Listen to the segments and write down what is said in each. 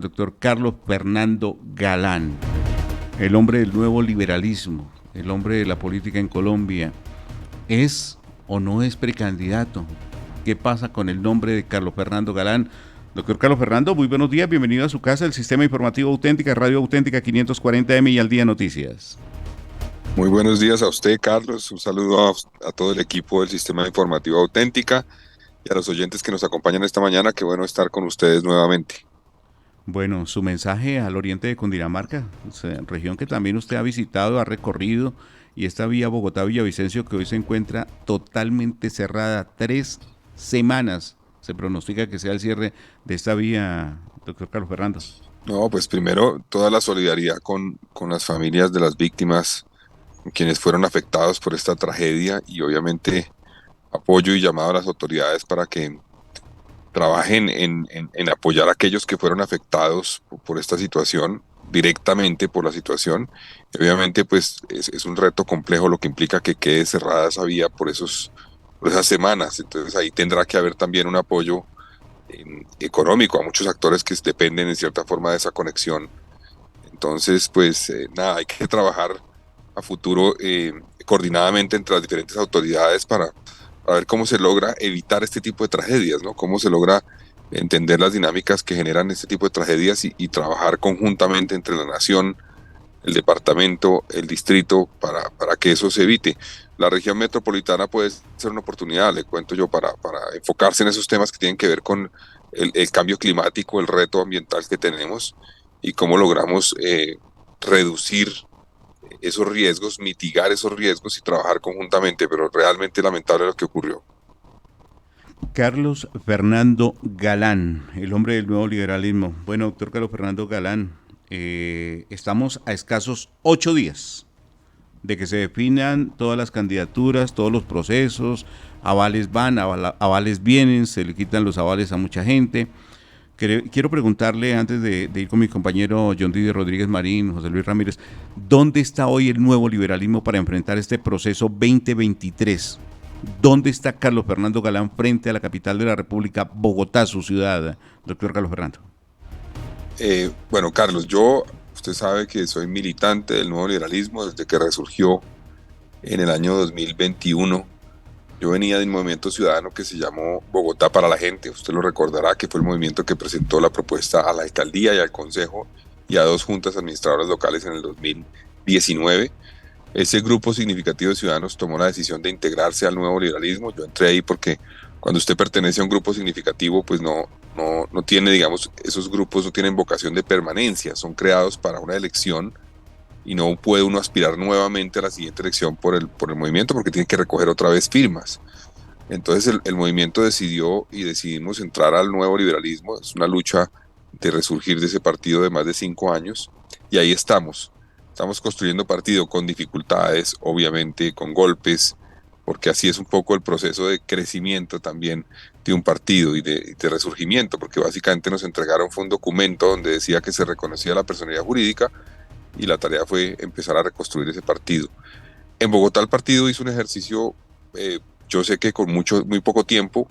doctor Carlos Fernando Galán, el hombre del nuevo liberalismo, el hombre de la política en Colombia. ¿Es o no es precandidato? ¿Qué pasa con el nombre de Carlos Fernando Galán? Doctor Carlos Fernando, muy buenos días, bienvenido a su casa, el Sistema Informativo Auténtica, Radio Auténtica 540M y Al Día Noticias. Muy buenos días a usted, Carlos. Un saludo a todo el equipo del Sistema Informativo Auténtica y a los oyentes que nos acompañan esta mañana. Qué bueno estar con ustedes nuevamente. Bueno, su mensaje al oriente de Cundinamarca, región que también usted ha visitado, ha recorrido, y esta vía Bogotá-Villavicencio que hoy se encuentra totalmente cerrada. 3 semanas se pronostica que sea el cierre de esta vía, doctor Carlos Fernando. No, pues primero, toda la solidaridad con las familias de las víctimas, quienes fueron afectados por esta tragedia, y obviamente apoyo y llamado a las autoridades para que trabajen en apoyar a aquellos que fueron afectados por esta situación, directamente por la situación. Y obviamente pues es un reto complejo, lo que implica que quede cerrada esa vía por esas semanas. Entonces ahí tendrá que haber también un apoyo económico a muchos actores que dependen en cierta forma de esa conexión. Entonces pues nada, hay que trabajar a futuro coordinadamente entre las diferentes autoridades para ver cómo se logra evitar este tipo de tragedias, ¿no? Cómo se logra entender las dinámicas que generan este tipo de tragedias y trabajar conjuntamente entre la nación, el departamento, el distrito, para que eso se evite. La región metropolitana puede ser una oportunidad, le cuento yo, para enfocarse en esos temas que tienen que ver con el cambio climático, el reto ambiental que tenemos y cómo logramos reducir esos riesgos, mitigar esos riesgos y trabajar conjuntamente, pero realmente lamentable lo que ocurrió. Carlos Fernando Galán, el hombre del nuevo liberalismo. Bueno, doctor Carlos Fernando Galán, estamos a escasos 8 días de que se definan todas las candidaturas, todos los procesos, avales van, avales vienen, se le quitan los avales a mucha gente. Quiero preguntarle, antes de ir con mi compañero John Didier Rodríguez Marín, José Luis Ramírez, ¿dónde está hoy el nuevo liberalismo para enfrentar este proceso 2023? ¿Dónde está Carlos Fernando Galán frente a la capital de la República, Bogotá, su ciudad, doctor Carlos Fernando? Bueno, Carlos, usted sabe que soy militante del nuevo liberalismo desde que resurgió en el año 2021. Yo venía de un movimiento ciudadano que se llamó Bogotá para la Gente. Usted lo recordará, que fue el movimiento que presentó la propuesta a la alcaldía y al consejo y a 2 juntas administradoras locales en el 2019. Ese grupo significativo de ciudadanos tomó la decisión de integrarse al nuevo liberalismo. Yo entré ahí porque cuando usted pertenece a un grupo significativo, pues no tiene, digamos, esos grupos no tienen vocación de permanencia, son creados para una elección y no puede uno aspirar nuevamente a la siguiente elección por el movimiento porque tiene que recoger otra vez firmas. Entonces el movimiento decidió y decidimos entrar al nuevo liberalismo. Es una lucha de resurgir de ese partido de más de 5 años y ahí estamos. Estamos construyendo partido con dificultades, obviamente, con golpes, porque así es un poco el proceso de crecimiento también de un partido y de resurgimiento, porque básicamente nos entregaron fue un documento donde decía que se reconocía la personalidad jurídica y la tarea fue empezar a reconstruir ese partido. En Bogotá el partido hizo un ejercicio, yo sé que con muy poco tiempo,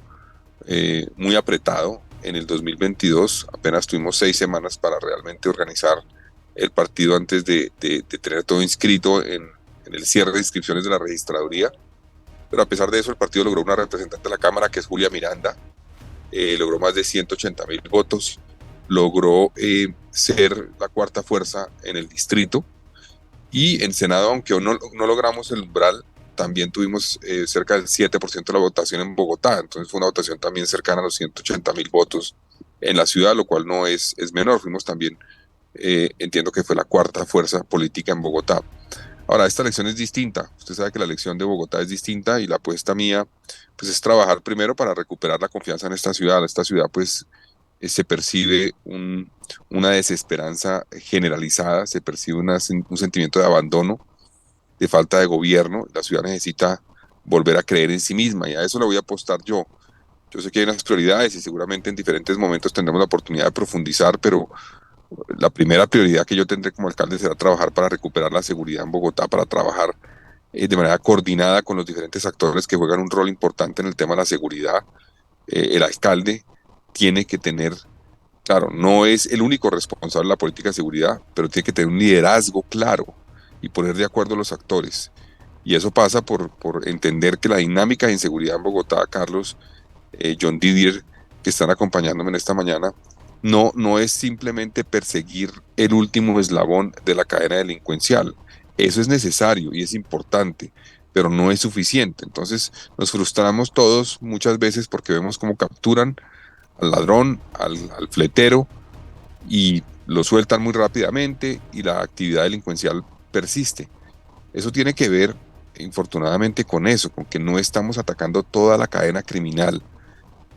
muy apretado. En el 2022 apenas tuvimos 6 semanas para realmente organizar el partido antes de tener todo inscrito en el cierre de inscripciones de la registraduría. Pero a pesar de eso, el partido logró una representante de la Cámara, que es Julia Miranda, logró más de 180.000 votos, logró ser la cuarta fuerza en el distrito, y en Senado, aunque no logramos el umbral, también tuvimos cerca del 7% de la votación en Bogotá. Entonces fue una votación también cercana a los 180.000 votos en la ciudad, lo cual no es menor. Fuimos también, entiendo que fue la cuarta fuerza política en Bogotá. Ahora, esta elección es distinta. Usted sabe que la elección de Bogotá es distinta y la apuesta mía pues es trabajar primero para recuperar la confianza en esta ciudad. Esta ciudad pues se percibe una desesperanza generalizada, se percibe un sentimiento de abandono, de falta de gobierno. La ciudad necesita volver a creer en sí misma y a eso le voy a apostar yo. Yo sé que hay unas prioridades y seguramente en diferentes momentos tendremos la oportunidad de profundizar, pero la primera prioridad que yo tendré como alcalde será trabajar para recuperar la seguridad en Bogotá, para trabajar de manera coordinada con los diferentes actores que juegan un rol importante en el tema de la seguridad. El alcalde tiene que tener Claro, no es el único responsable de la política de seguridad, pero tiene que tener un liderazgo claro y poner de acuerdo a los actores. Y eso pasa por entender que la dinámica de inseguridad en Bogotá, Carlos, John Didier, que están acompañándome en esta mañana, no es simplemente perseguir el último eslabón de la cadena delincuencial. Eso es necesario y es importante, pero no es suficiente. Entonces nos frustramos todos muchas veces porque vemos cómo capturan al ladrón, al fletero, y lo sueltan muy rápidamente y la actividad delincuencial persiste. Eso tiene que ver, infortunadamente, con eso, con que no estamos atacando toda la cadena criminal,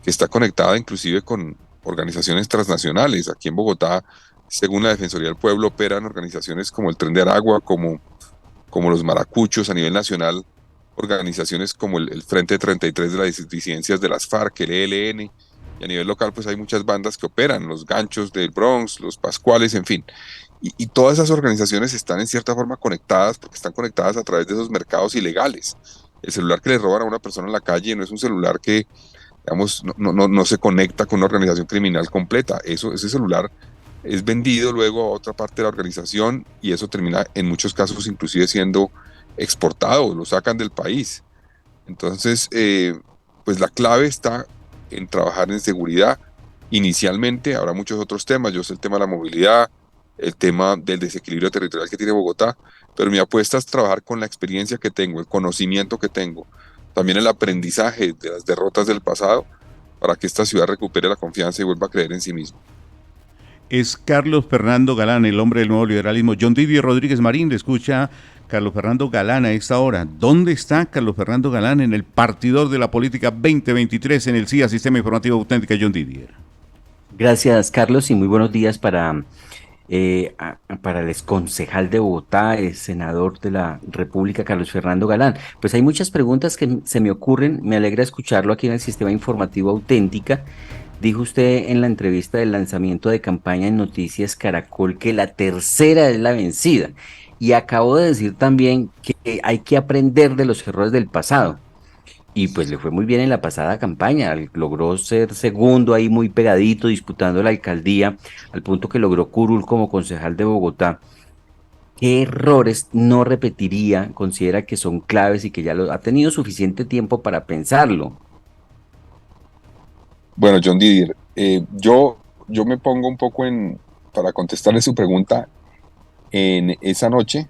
que está conectada inclusive con organizaciones transnacionales. Aquí en Bogotá, según la Defensoría del Pueblo, operan organizaciones como el Tren de Aragua, como los Maracuchos a nivel nacional, organizaciones como el Frente 33 de las disidencias de las FARC, el ELN, y a nivel local pues hay muchas bandas que operan, los Ganchos del Bronx, los Pascuales, en fin. Y todas esas organizaciones están en cierta forma conectadas porque están conectadas a través de esos mercados ilegales. El celular que le roban a una persona en la calle no es un celular que, digamos, no se conecta con una organización criminal completa. Ese celular es vendido luego a otra parte de la organización y eso termina en muchos casos inclusive siendo exportado, lo sacan del país. Entonces, pues la clave está en trabajar en seguridad. Inicialmente habrá muchos otros temas, yo sé el tema de la movilidad, el tema del desequilibrio territorial que tiene Bogotá, pero mi apuesta es trabajar con la experiencia que tengo, el conocimiento que tengo, también el aprendizaje de las derrotas del pasado, para que esta ciudad recupere la confianza y vuelva a creer en sí misma. Es Carlos Fernando Galán, el hombre del nuevo liberalismo. John Didier Rodríguez Marín le escucha Carlos Fernando Galán a esta hora. ¿Dónde está Carlos Fernando Galán en el partidor de la política 2023 en el CIA, Sistema Informativo Auténtica, John Didier? Gracias, Carlos, y muy buenos días para el exconcejal de Bogotá, el senador de la República, Carlos Fernando Galán. Pues hay muchas preguntas que se me ocurren. Me alegra escucharlo aquí en el Sistema Informativo Auténtica. Dijo usted en la entrevista del lanzamiento de campaña en Noticias Caracol que la tercera es la vencida. Y acabo de decir también que hay que aprender de los errores del pasado. Y pues le fue muy bien en la pasada campaña, logró ser segundo ahí muy pegadito, disputando la alcaldía, al punto que logró curul como concejal de Bogotá. ¿Qué errores no repetiría? Considera que son claves y que ya ha tenido suficiente tiempo para pensarlo. Bueno, John Didier, yo me pongo un poco para contestarle su pregunta, en esa noche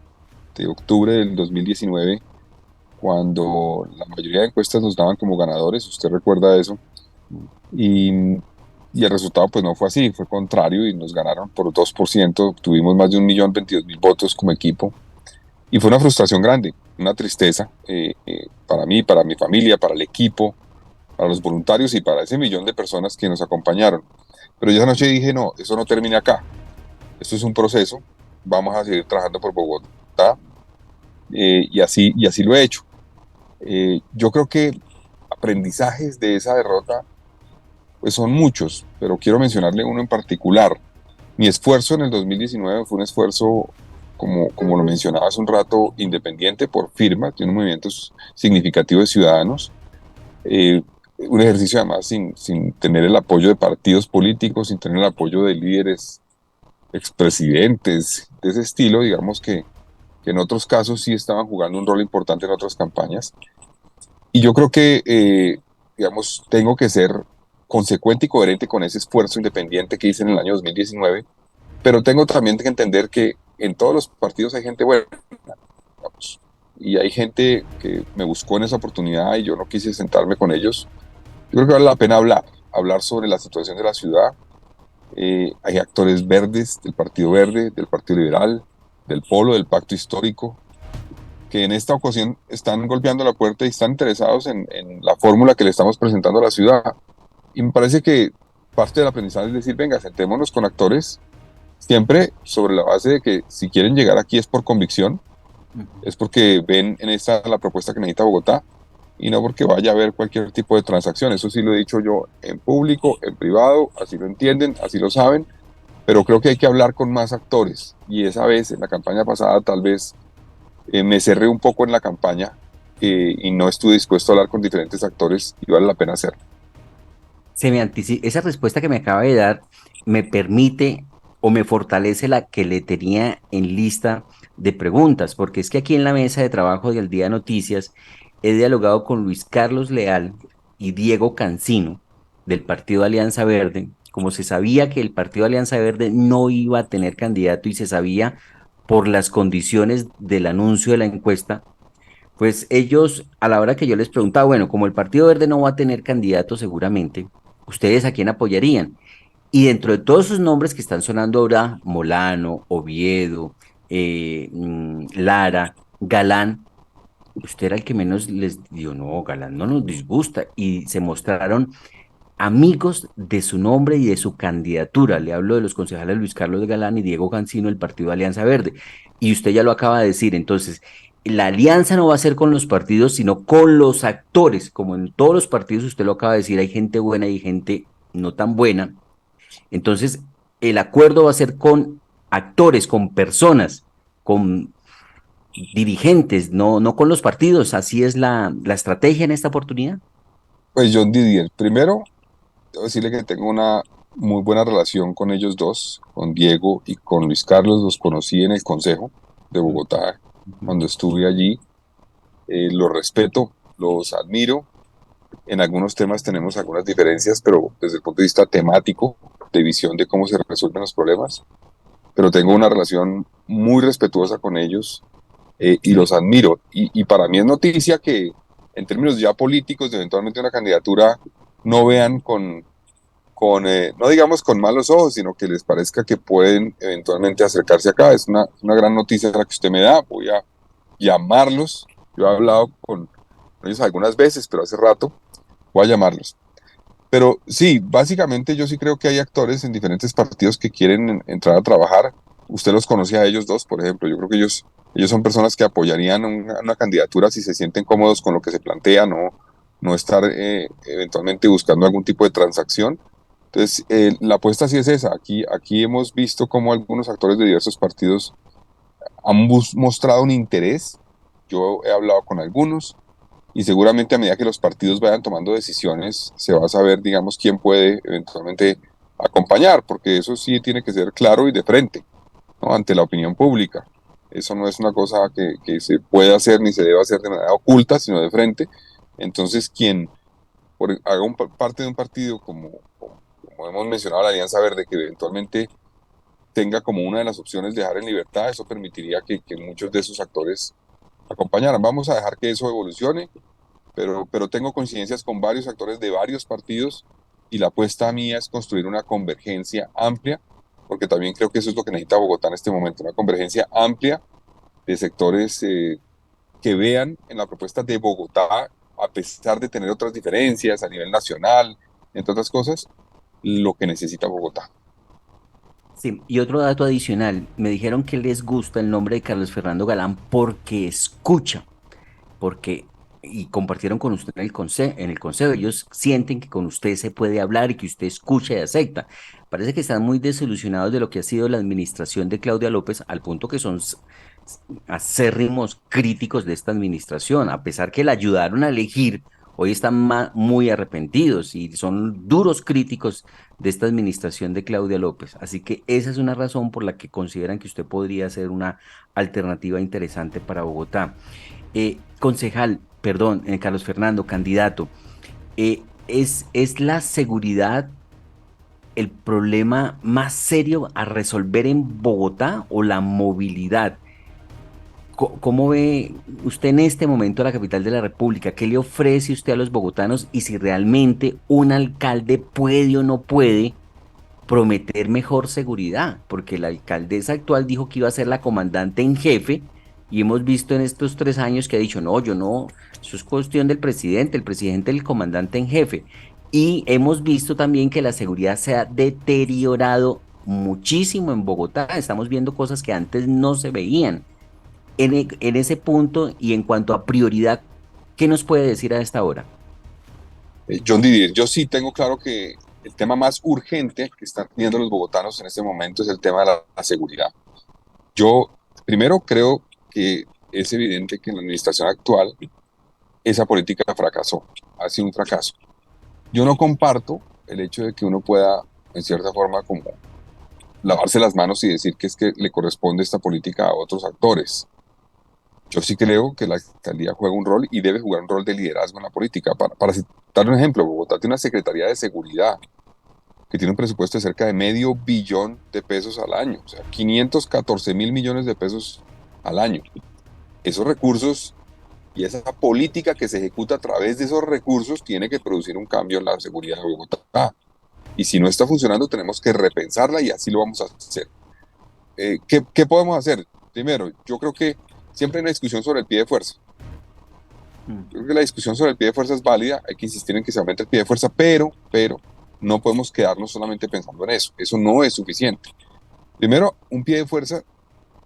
de octubre del 2019, cuando la mayoría de encuestas nos daban como ganadores, usted recuerda eso, y, y el resultado pues no fue así, fue contrario y nos ganaron por 2%, tuvimos más de 1.022.000 votos como equipo, y fue una frustración grande, una tristeza para mí, para mi familia, para el equipo, para los voluntarios y para ese millón de personas que nos acompañaron. Pero yo esa noche dije, no, eso no termina acá, esto es un proceso, vamos a seguir trabajando por Bogotá, y así lo he hecho. Yo creo que aprendizajes de esa derrota pues son muchos, pero quiero mencionarle uno en particular. Mi esfuerzo en el 2019 fue un esfuerzo, como lo mencionaba hace un rato, independiente por firma, tiene un movimiento significativo de ciudadanos, un ejercicio además sin tener el apoyo de partidos políticos, sin tener el apoyo de líderes, expresidentes, de ese estilo, digamos que en otros casos sí estaban jugando un rol importante en otras campañas. Y yo creo que, digamos, tengo que ser consecuente y coherente con ese esfuerzo independiente que hice en el año 2019, pero tengo también que entender que en todos los partidos hay gente buena, digamos, y hay gente que me buscó en esa oportunidad y yo no quise sentarme con ellos. Yo creo que vale la pena hablar sobre la situación de la ciudad. Hay actores verdes del Partido Verde, del Partido Liberal, del Polo, del Pacto Histórico, que en esta ocasión están golpeando la puerta y están interesados en la fórmula que le estamos presentando a la ciudad. Y me parece que parte del aprendizaje es decir, venga, sentémonos con actores, siempre sobre la base de que si quieren llegar aquí es por convicción, es porque ven en esta la propuesta que necesita Bogotá y no porque vaya a haber cualquier tipo de transacción. Eso sí lo he dicho yo en público, en privado, así lo entienden, así lo saben, pero creo que hay que hablar con más actores y esa vez, en la campaña pasada, tal vez me cerré un poco en la campaña y no estuve dispuesto a hablar con diferentes actores y vale la pena hacerlo. esa respuesta que me acaba de dar me permite o me fortalece la que le tenía en lista de preguntas, porque es que aquí en la mesa de trabajo del Día de Noticias he dialogado con Luis Carlos Leal y Diego Cancino del Partido Alianza Verde, como se sabía que el Partido Alianza Verde no iba a tener candidato y se sabía por las condiciones del anuncio de la encuesta. Pues ellos, a la hora que yo les preguntaba, bueno, como el Partido Verde no va a tener candidato seguramente, ¿ustedes a quién apoyarían? Y dentro de todos esos nombres que están sonando ahora, Molano, Oviedo, Lara, Galán, usted era el que menos les dio, no, Galán no nos disgusta. Y se mostraron amigos de su nombre y de su candidatura. Le hablo de los concejales Luis Carlos Galán y Diego Cancino del Partido Alianza Verde. Y usted ya lo acaba de decir. Entonces, la alianza no va a ser con los partidos, sino con los actores. Como en todos los partidos, usted lo acaba de decir, hay gente buena y gente no tan buena. Entonces, el acuerdo va a ser con actores, con personas, con dirigentes, no con los partidos. Así es la estrategia en esta oportunidad. Pues John Didier, primero, debo decirle que tengo una muy buena relación con ellos dos, con Diego y con Luis Carlos. Los conocí en el Consejo de Bogotá Ujú. cuando estuve allí. Los respeto, los admiro. En algunos temas tenemos algunas diferencias, pero desde el punto de vista temático, de visión de cómo se resuelven los problemas. Pero tengo una relación muy respetuosa con ellos, y los admiro. Y para mí es noticia que en términos ya políticos, de eventualmente una candidatura, no vean no digamos con malos ojos, sino que les parezca que pueden eventualmente acercarse acá. Es una gran noticia la que usted me da. Voy a llamarlos. Yo he hablado con ellos algunas veces, pero hace rato. Voy a llamarlos. Pero sí, básicamente yo sí creo que hay actores en diferentes partidos que quieren entrar a trabajar. Usted los conoce a ellos dos, por ejemplo. Yo creo que ellos son personas que apoyarían una candidatura si se sienten cómodos con lo que se plantea, no estar eventualmente buscando algún tipo de transacción. Entonces, la apuesta sí es esa. Aquí hemos visto cómo algunos actores de diversos partidos han mostrado un interés. Yo he hablado con algunos y seguramente a medida que los partidos vayan tomando decisiones, se va a saber, digamos, quién puede eventualmente acompañar, porque eso sí tiene que ser claro y de frente, ¿no? Ante la opinión pública. Eso no es una cosa que se puede hacer ni se debe hacer de manera oculta, sino de frente. Entonces, quien haga parte de un partido como hemos mencionado, la Alianza Verde, que eventualmente tenga como una de las opciones dejar en libertad, eso permitiría que muchos de esos actores acompañaran. Vamos a dejar que eso evolucione, pero tengo coincidencias con varios actores de varios partidos y la apuesta mía es construir una convergencia amplia, porque también creo que eso es lo que necesita Bogotá en este momento, una convergencia amplia de sectores que vean en la propuesta de Bogotá, a pesar de tener otras diferencias a nivel nacional, entre otras cosas, lo que necesita Bogotá. Sí, y otro dato adicional, me dijeron que les gusta el nombre de Carlos Fernando Galán porque escucha, porque, y compartieron con usted en el consejo, ellos sienten que con usted se puede hablar y que usted escucha y acepta. Parece que están muy desilusionados de lo que ha sido la administración de Claudia López, al punto que son acérrimos críticos de esta administración, a pesar que la ayudaron a elegir. Hoy están muy arrepentidos y son duros críticos de esta administración de Claudia López. Así que esa es una razón por la que consideran que usted podría ser una alternativa interesante para Bogotá. Concejal, perdón, Carlos Fernando, candidato, ¿es la seguridad el problema más serio a resolver en Bogotá o la movilidad? ¿Cómo ve usted en este momento la capital de la República? ¿Qué le ofrece usted a los bogotanos y si realmente un alcalde puede o no puede prometer mejor seguridad? Porque la alcaldesa actual dijo que iba a ser la comandante en jefe y hemos visto en estos 3 años que ha dicho, no, yo no, eso es cuestión del presidente, el presidente es el comandante en jefe. Y hemos visto también que la seguridad se ha deteriorado muchísimo en Bogotá. Estamos viendo cosas que antes no se veían. En ese punto y en cuanto a prioridad, ¿qué nos puede decir a esta hora? John Didier, yo sí tengo claro que el tema más urgente que están teniendo los bogotanos en este momento es el tema de la seguridad. Yo primero creo que es evidente que en la administración actual esa política fracasó, ha sido un fracaso. Yo no comparto el hecho de que uno pueda, en cierta forma, como lavarse las manos y decir que es que le corresponde esta política a otros actores. Yo sí creo que la alcaldía juega un rol y debe jugar un rol de liderazgo en la política. Para citar un ejemplo, Bogotá tiene una Secretaría de Seguridad que tiene un presupuesto de cerca de $500 millones al año, o sea, 514 mil millones de pesos al año. Esos recursos y esa política que se ejecuta a través de esos recursos tiene que producir un cambio en la seguridad de Bogotá. Y si no está funcionando, tenemos que repensarla y así lo vamos a hacer. ¿Qué podemos hacer? Primero, yo creo que siempre hay una discusión sobre el pie de fuerza. Mm. Creo que la discusión sobre el pie de fuerza es válida, hay que insistir en que se aumente el pie de fuerza, pero no podemos quedarnos solamente pensando en eso. Eso no es suficiente. Primero, un pie de fuerza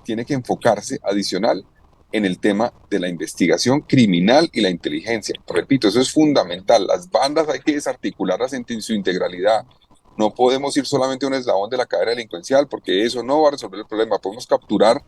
tiene que enfocarse adicional en el tema de la investigación criminal y la inteligencia. Repito, eso es fundamental. Las bandas hay que desarticularlas en su integralidad. No podemos ir solamente a un eslabón de la cadena delincuencial porque eso no va a resolver el problema. Podemos capturar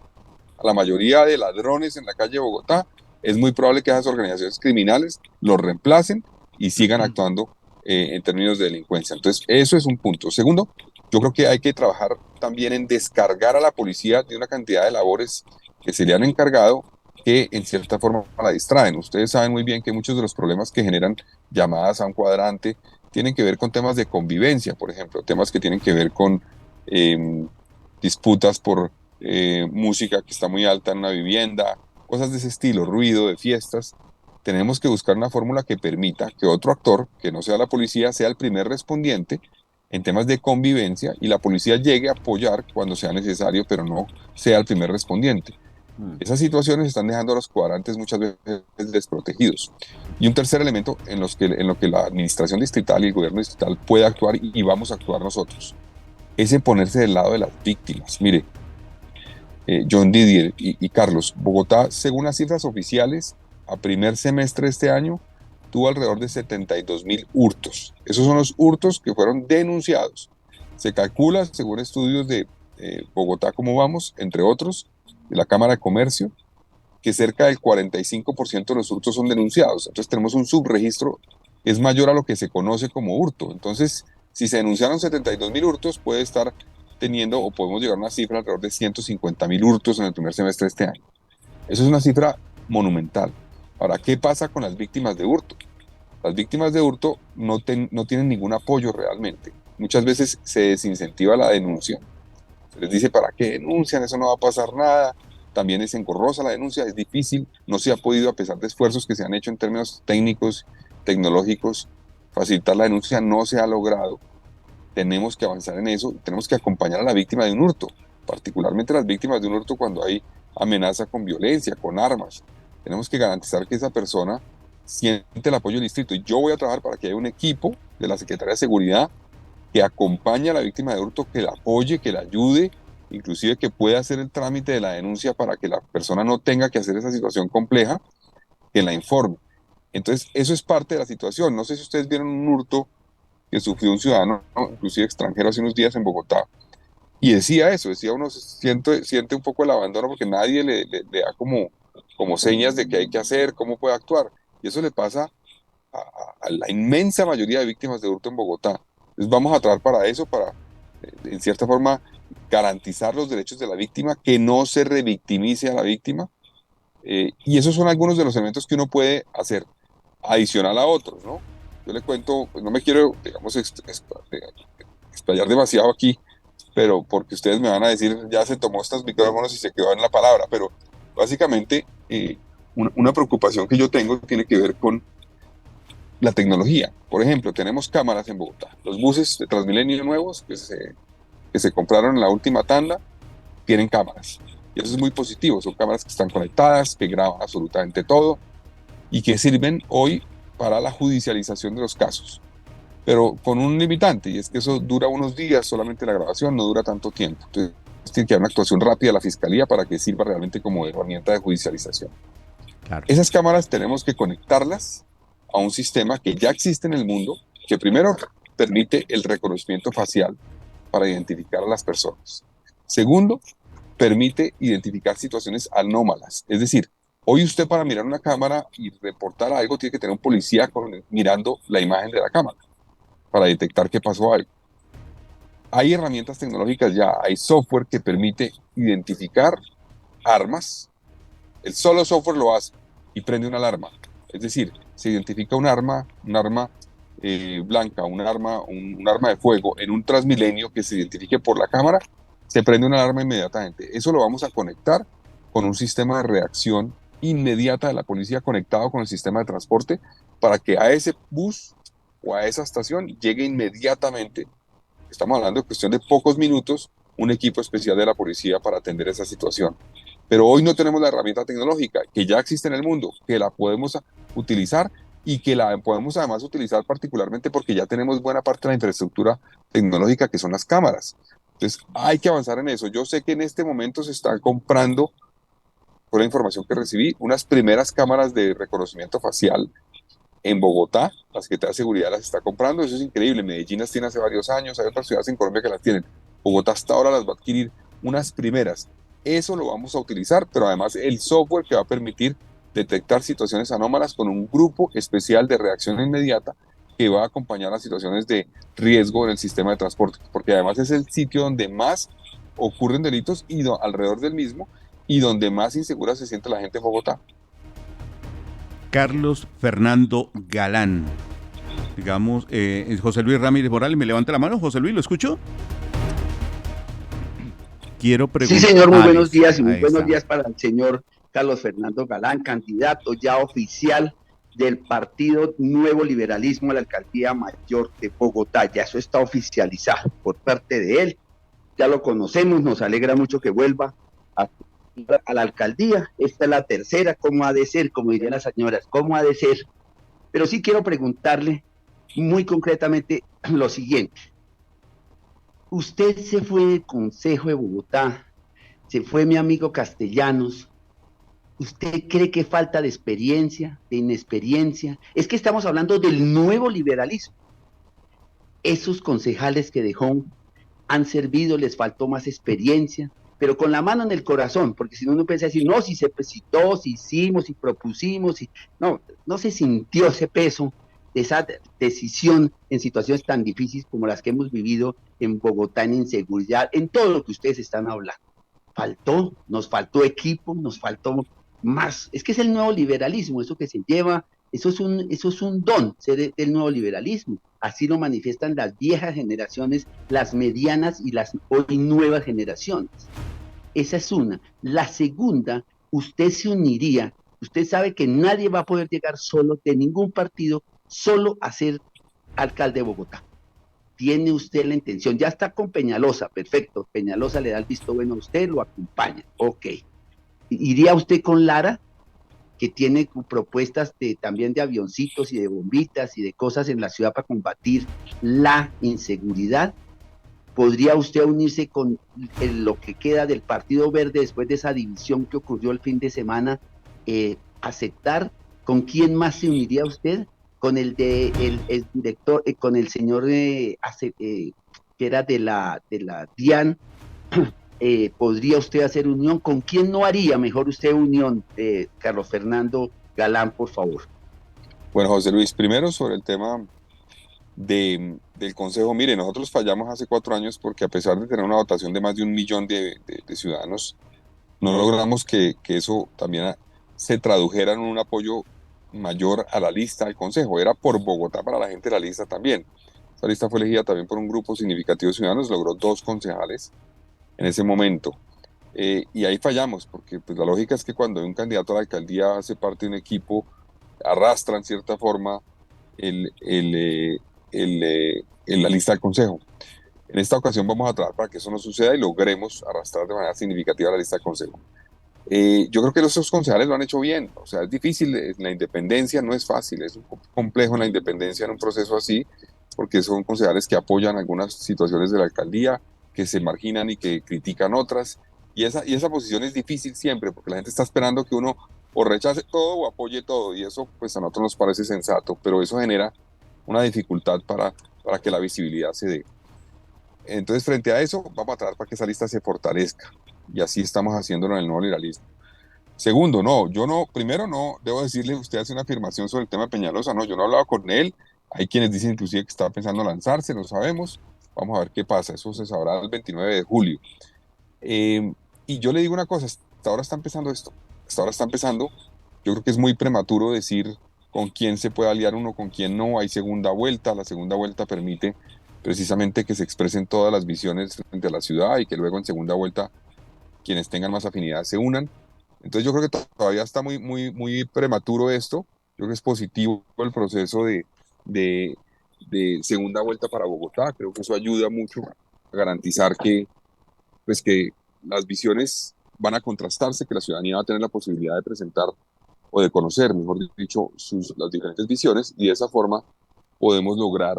a la mayoría de ladrones en la calle de Bogotá. Es muy probable que esas organizaciones criminales los reemplacen y sigan actuando en términos de delincuencia. Entonces, eso es un punto. Segundo, yo creo que hay que trabajar también en descargar a la policía de una cantidad de labores que se le han encargado que en cierta forma la distraen. Ustedes saben muy bien que muchos de los problemas que generan llamadas a un cuadrante tienen que ver con temas de convivencia, por ejemplo, temas que tienen que ver con disputas por música que está muy alta en una vivienda, cosas de ese estilo, ruido de fiestas. Tenemos que buscar una fórmula que permita que otro actor, que no sea la policía, sea el primer respondiente en temas de convivencia y la policía llegue a apoyar cuando sea necesario, pero no sea el primer respondiente. Mm. Esas situaciones están dejando a los cuadrantes muchas veces desprotegidos. Y un tercer elemento en lo que la administración distrital y el gobierno distrital puede actuar y vamos a actuar nosotros, es en ponerse del lado de las víctimas. Mire, John Didier y Carlos, Bogotá, según las cifras oficiales, a primer semestre de este año, tuvo alrededor de 72.000 hurtos. Esos son los hurtos que fueron denunciados. Se calcula, según estudios de Bogotá, ¿cómo vamos? Entre otros, de la Cámara de Comercio, que cerca del 45% de los hurtos son denunciados. Entonces tenemos un subregistro que es mayor a lo que se conoce como hurto. Entonces, si se denunciaron 72.000 hurtos, puede estar teniendo o podemos llegar a una cifra alrededor de 150.000 hurtos en el primer semestre de este año. Eso es una cifra monumental. Ahora, ¿qué pasa con las víctimas de hurto? Las víctimas de hurto no tienen ningún apoyo realmente. Muchas veces se desincentiva la denuncia. Se les dice, ¿para qué denuncian? Eso no va a pasar nada. También es engorrosa la denuncia, es difícil. No se ha podido, a pesar de esfuerzos que se han hecho en términos técnicos, tecnológicos, facilitar la denuncia, no se ha logrado. Tenemos que avanzar en eso, tenemos que acompañar a la víctima de un hurto, particularmente las víctimas de un hurto cuando hay amenaza con violencia, con armas. Tenemos que garantizar que esa persona siente el apoyo del distrito. Y yo voy a trabajar para que haya un equipo de la Secretaría de Seguridad que acompañe a la víctima de hurto, que la apoye, que la ayude, inclusive que pueda hacer el trámite de la denuncia para que la persona no tenga que hacer esa situación compleja, que la informe. Entonces, eso es parte de la situación. No sé si ustedes vieron un hurto que sufrió un ciudadano, ¿no? Inclusive extranjero, hace unos días en Bogotá. Y decía eso, decía uno siente un poco el abandono porque nadie le da como señas de qué hay que hacer, cómo puede actuar. Y eso le pasa a la inmensa mayoría de víctimas de hurto en Bogotá. Entonces vamos a trabajar para eso, para, en cierta forma, garantizar los derechos de la víctima, que no se revictimice a la víctima. Y esos son algunos de los elementos que uno puede hacer, adicional a otros, ¿no? Yo le cuento, pues no me quiero, digamos, explayar demasiado aquí, pero porque ustedes me van a decir, ya se tomó estos micrófonos y se quedó en la palabra, pero básicamente una preocupación que yo tengo tiene que ver con la tecnología. Por ejemplo, tenemos cámaras en Bogotá. Los buses de Transmilenio nuevos que se compraron en la última tanda tienen cámaras. Y eso es muy positivo. Son cámaras que están conectadas, que graban absolutamente todo y que sirven hoy para la judicialización de los casos. Pero con un limitante, y es que eso dura unos días, solamente la grabación no dura tanto tiempo. Entonces, tiene que haber una actuación rápida de la Fiscalía para que sirva realmente como herramienta de judicialización. Claro. Esas cámaras tenemos que conectarlas a un sistema que ya existe en el mundo, que primero permite el reconocimiento facial para identificar a las personas. Segundo, permite identificar situaciones anómalas. Es decir, hoy usted para mirar una cámara y reportar algo tiene que tener un policía mirando la imagen de la cámara. para detectar que pasó algo. Hay herramientas tecnológicas ya, hay software que permite identificar armas. El solo software lo hace y prende una alarma. Es decir, se identifica un arma blanca, un arma de fuego en un Transmilenio que se identifique por la cámara, se prende una alarma inmediatamente. Eso lo vamos a conectar con un sistema de reacción inmediata de la policía conectado con el sistema de transporte para que a ese bus o a esa estación llegue inmediatamente. Estamos hablando de cuestión de pocos minutos, un equipo especial de la policía para atender esa situación. Pero hoy no tenemos la herramienta tecnológica que ya existe en el mundo, que la podemos utilizar y que la podemos además utilizar particularmente porque ya tenemos buena parte de la infraestructura tecnológica que son las cámaras. Entonces hay que avanzar en eso. Yo sé que en este momento se están comprando, por la información que recibí, unas primeras cámaras de reconocimiento facial en Bogotá. La Secretaría de Seguridad las está comprando. Eso es increíble. Medellín las tiene hace varios años. Hay otras ciudades en Colombia que las tienen. Bogotá hasta ahora las va a adquirir unas primeras. Eso lo vamos a utilizar, pero además el software que va a permitir detectar situaciones anómalas con un grupo especial de reacción inmediata que va a acompañar las situaciones de riesgo en el sistema de transporte, porque además es el sitio donde más ocurren delitos y alrededor del mismo y donde más insegura se siente la gente en Bogotá. Carlos Fernando Galán. Digamos, José Luis Ramírez Morales, me levanta la mano. José Luis, ¿lo escucho? Quiero Sí, preguntar. señor, muy buenos Listo, días y muy ahí buenos está. días para el señor Carlos Fernando Galán, candidato ya oficial del Partido Nuevo Liberalismo a la Alcaldía Mayor de Bogotá. Ya eso está oficializado por parte de él. Ya lo conocemos, nos alegra mucho que vuelva a, a la alcaldía. Esta es la tercera, ¿cómo ha de ser? Como dirían las señoras, ¿cómo ha de ser? Pero sí quiero preguntarle muy concretamente lo siguiente. Usted se fue del Consejo de Bogotá, se fue mi amigo Castellanos. ¿Usted cree que falta de experiencia, de inexperiencia? Es que estamos hablando del nuevo liberalismo. Esos concejales que dejó han servido, les faltó más experiencia, pero con la mano en el corazón, porque si no uno empieza a decir, no, si se presentó, si hicimos, si propusimos, si... no, no se sintió ese peso de esa decisión en situaciones tan difíciles como las que hemos vivido en Bogotá, en inseguridad, en todo lo que ustedes están hablando. Nos faltó equipo, nos faltó más. Es que es el nuevo liberalismo, eso que se lleva, eso es un don, ser el nuevo liberalismo. Así lo manifiestan las viejas generaciones, las medianas y las hoy nuevas generaciones. Esa es una. La segunda, usted se uniría, usted sabe que nadie va a poder llegar solo de ningún partido, solo a ser alcalde de Bogotá. Tiene usted la intención, ya está con Peñalosa, perfecto, Peñalosa le da el visto bueno a usted, lo acompaña, ok. ¿Iría usted con Lara, que tiene propuestas también de avioncitos y de bombitas y de cosas en la ciudad para combatir la inseguridad? ¿Podría usted unirse con lo que queda del Partido Verde después de esa división que ocurrió el fin de semana? ¿Aceptar? ¿Con quién más se uniría usted? Con el director, con el señor que era de la DIAN. ¿Podría usted hacer unión? ¿Con quién no haría mejor usted unión, Carlos Fernando Galán, por favor? Bueno, José Luis, primero sobre el tema del Consejo. Mire, nosotros fallamos hace 4 años porque a pesar de tener una votación de más de 1 millón de ciudadanos, no logramos que eso también se tradujera en un apoyo mayor a la lista del Consejo. Era por Bogotá para la gente de la lista también. Esa lista fue elegida también por un grupo significativo de ciudadanos, logró 2 concejales en ese momento. Y ahí fallamos, porque pues, la lógica es que cuando un candidato a la alcaldía hace parte de un equipo, arrastra en cierta forma la lista del consejo. En esta ocasión vamos a trabajar para que eso no suceda y logremos arrastrar de manera significativa la lista del consejo. Yo creo que los concejales lo han hecho bien, o sea, es difícil, la independencia no es fácil, es un poco complejo la independencia en un proceso así, porque son concejales que apoyan algunas situaciones de la alcaldía, que se marginan y que critican otras, y esa posición es difícil siempre, porque la gente está esperando que uno o rechace todo o apoye todo, y eso pues a nosotros nos parece sensato, pero eso genera una dificultad para que la visibilidad se dé. Entonces, frente a eso, vamos a tratar para que esa lista se fortalezca, y así estamos haciéndolo en el nuevo liberalismo. Segundo, no, yo no, primero no, debo decirle, usted hace una afirmación sobre el tema de Peñalosa, no, yo no he hablado con él, Hay quienes dicen inclusive que está pensando lanzarse, no sabemos. Vamos a ver qué pasa. Eso se sabrá el 29 de julio. Y yo le digo una cosa, hasta ahora está empezando esto. Hasta ahora está empezando. Yo creo que es muy prematuro decir con quién se puede aliar uno, con quién no. Hay segunda vuelta. La segunda vuelta permite precisamente que se expresen todas las visiones frente a la ciudad y que luego en segunda vuelta quienes tengan más afinidad se unan. Entonces yo creo que todavía está muy prematuro esto. Yo creo que es positivo el proceso de, de segunda vuelta para Bogotá. Creo que eso ayuda mucho a garantizar pues que las visiones van a contrastarse, que la ciudadanía va a tener la posibilidad de presentar o de conocer, mejor dicho, las diferentes visiones, y de esa forma podemos lograr,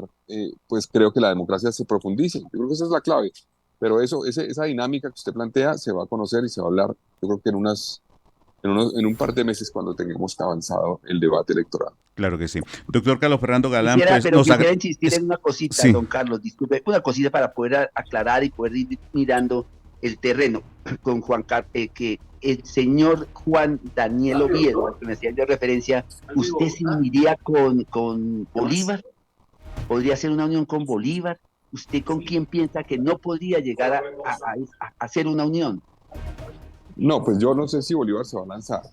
pues creo que la democracia se profundice. Yo creo que esa es la clave. Pero esa dinámica que usted plantea se va a conocer y se va a hablar, yo creo que en un par de meses cuando tengamos avanzado el debate electoral. Claro que sí. Doctor Carlos Fernando Galán, Quisiera insistir en una cosita, sí. don Carlos, disculpe, una cosita para poder aclarar y poder ir mirando el terreno con Juan Carlos, que el señor Juan Daniel Oviedo, al que me hacía yo referencia, ¿usted se uniría con Bolívar? ¿Podría hacer una unión con Bolívar? ¿Usted con quién piensa que no podría llegar a hacer una unión? No, pues yo no sé si Bolívar se va a lanzar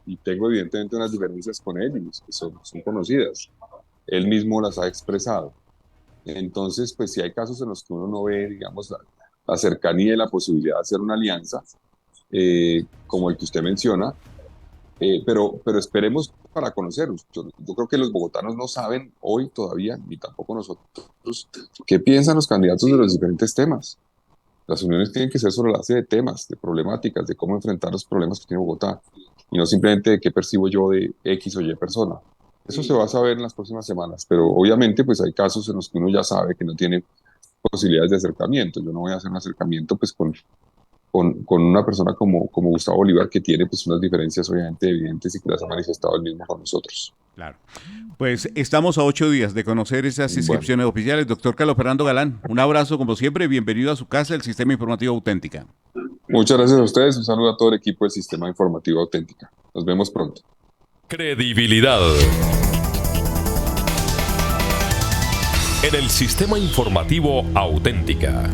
y tengo evidentemente unas diferencias con él y que son conocidas. Él mismo las ha expresado. Entonces, pues si hay casos en los que uno no ve, digamos, la cercanía y la posibilidad de hacer una alianza, como el que usted menciona, pero esperemos para conocerlos. Yo creo que los bogotanos no saben hoy todavía, ni tampoco nosotros, qué piensan los candidatos de los diferentes temas. Las uniones tienen que ser sobre la base de temas, de problemáticas, de cómo enfrentar los problemas que tiene Bogotá, y no simplemente de qué percibo yo de X o Y persona. Eso se va a saber en las próximas semanas, pero obviamente pues hay casos en los que uno ya sabe que no tiene posibilidades de acercamiento. Yo no voy a hacer un acercamiento pues con una persona como Gustavo Bolívar, que tiene pues unas diferencias obviamente evidentes y que las ha manifestado él mismo con nosotros. Claro. Pues estamos a 8 días de conocer esas inscripciones oficiales. Doctor Carlos Fernando Galán, un abrazo como siempre, bienvenido a su casa, el Sistema Informativo Auténtica. Muchas gracias a ustedes, un saludo a todo el equipo del Sistema Informativo Auténtica. Nos vemos pronto. Credibilidad. En el Sistema Informativo Auténtica.